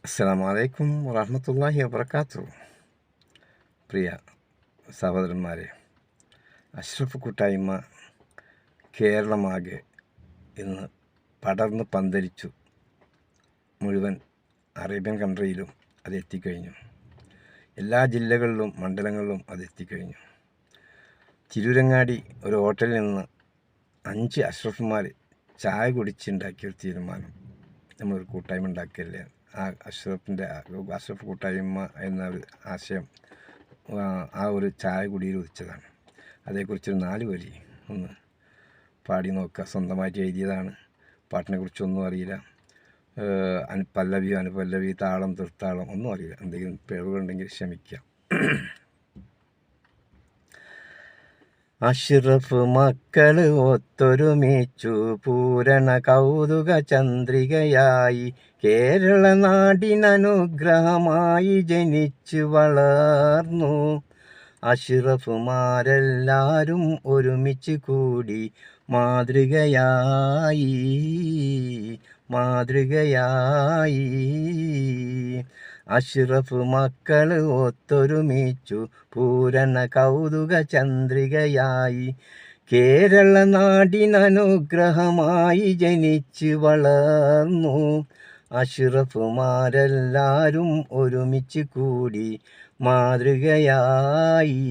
അസ്സലാമു അലൈക്കും വറഹ്മത്തുള്ളാഹി വബറകാതുഹു. പ്രിയ സഹോദരന്മാരെ, അഷ്റഫ് കൂട്ടായ്മ കേരളമാകെ ഇന്ന് പടർന്ന് പന്തലിച്ചു. മുഴുവൻ അറേബ്യൻ കൺട്രിയിലും അത് എത്തിക്കഴിഞ്ഞു. എല്ലാ ജില്ലകളിലും മണ്ഡലങ്ങളിലും അത് എത്തിക്കഴിഞ്ഞു. തിരൂരങ്ങാടി ഒരു ഹോട്ടലിൽ നിന്ന് 5 അഷ്റഫുമാർ ചായ കുടിച്ചുണ്ടാക്കിയൊരു തീരുമാനം, നമ്മളൊരു കൂട്ടായ്മ ഉണ്ടാക്കിയല്ലേ. ആ അഷ്റഫ് കൂട്ടായ്മ എന്ന ഒരു ആശയം ആ ഒരു ചായ കുടിയിൽ ഉദിച്ചതാണ്. അതേക്കുറിച്ചൊരു 4 വരി ഒന്ന് പാടി നോക്കുക. സ്വന്തമായിട്ട് എഴുതിയതാണ്. പാട്ടിനെക്കുറിച്ചൊന്നും അറിയില്ല. പല്ലവി അനുപല്ലവി താളം തീർത്താളം ഒന്നും അറിയില്ല. എന്തെങ്കിലും പിഴവുകളുണ്ടെങ്കിൽ ക്ഷമിക്കുക. അഷ്റഫ് മക്കള് ഒത്തൊരുമിച്ചു പൂരണ കൗതുക ചന്ദ്രികയായി, കേരള നാടിനനുഗ്രഹമായി ജനിച്ചു വളർന്നു. അഷ്റഫുമാരെല്ലാരും ഒരുമിച്ച് കൂടി മാതൃകയായി. അഷ്റഫ് മക്കള് ഒത്തൊരുമിച്ചു പൂരണ കൗതുക ചന്ദ്രികയായി, കേരള നാടിനനുഗ്രഹമായി ജനിച്ചു വളർന്നു. അഷ്റഫുമാരെല്ലാരും ഒരുമിച്ച് കൂടി മാതൃകയായി.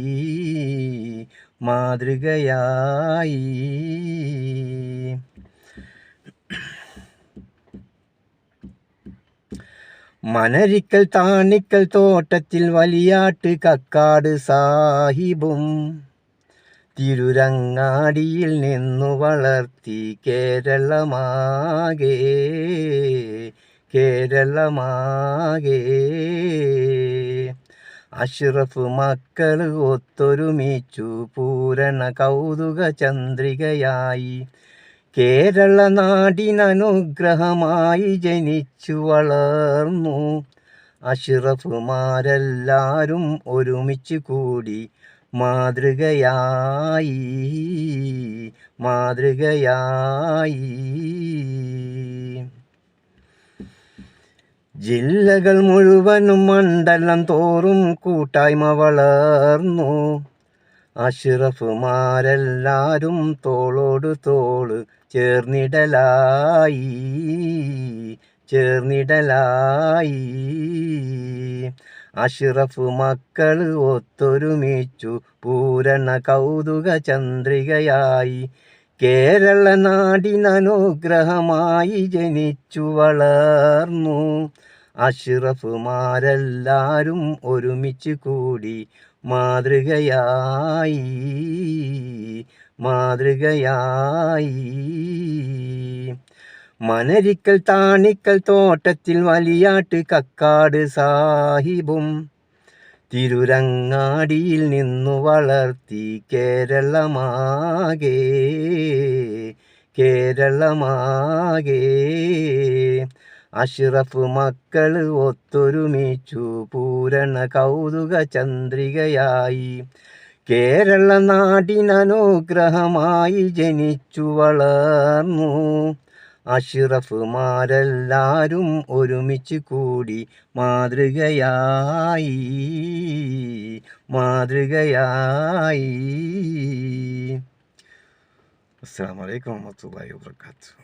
മനരിക്കൽ താണിക്കൽ തോട്ടത്തിൽ വലിയാട്ട് കക്കാട് സാഹിബും തിരുരങ്ങാടിയിൽ നിന്നു വളർത്തി കേരളമാകെ. അഷ്റഫ് മക്കള് ഒത്തൊരുമിച്ചു പൂരണ കൗതുക ചന്ദ്രികയായി, കേരള നാടിനനുഗ്രഹമായി ജനിച്ചു വളർന്നു. അഷ്റഫുമാരെല്ലാരും ഒരുമിച്ച് കൂടി മാതൃകയായി. ജില്ലകൾ മുഴുവനും മണ്ഡലം തോറും കൂട്ടായ്മ വളർന്നു. അഷ്റഫുമാരെല്ലാരും തോളോട് തോള് ചേർന്നിടലായി. അഷ്റഫ് മക്കള് ഒത്തൊരുമിച്ചു പൂരണ കൗതുക ചന്ദ്രികയായി, കേരള നാടിനനുഗ്രഹമായി ജനിച്ചു വളർന്നു. അഷ്റഫുമാരെല്ലാരും ഒരുമിച്ച് കൂടി മാതൃകയായി. മനരിക്കൽ താണിക്കൽ തോട്ടത്തിൽ വലിയാട്ട് കക്കാട് സാഹിബും തിരുരങ്ങാടിയിൽ നിന്നു വളർത്തി കേരളമാകെ. അഷ്റഫ് മക്കള് ഒത്തൊരുമിച്ചു പൂരണ കൗതുക ചന്ദ്രികയായി, കേരള നാടിനനുഗ്രഹമായി ജനിച്ചു വളർന്നു. അഷ്റഫുമാരെല്ലാരും ഒരുമിച്ച് കൂടി മാതൃകയായി. അസ്സലാമു അലൈക്കും വറഹ്മത്തുള്ളാഹി വബറകാതുഹു.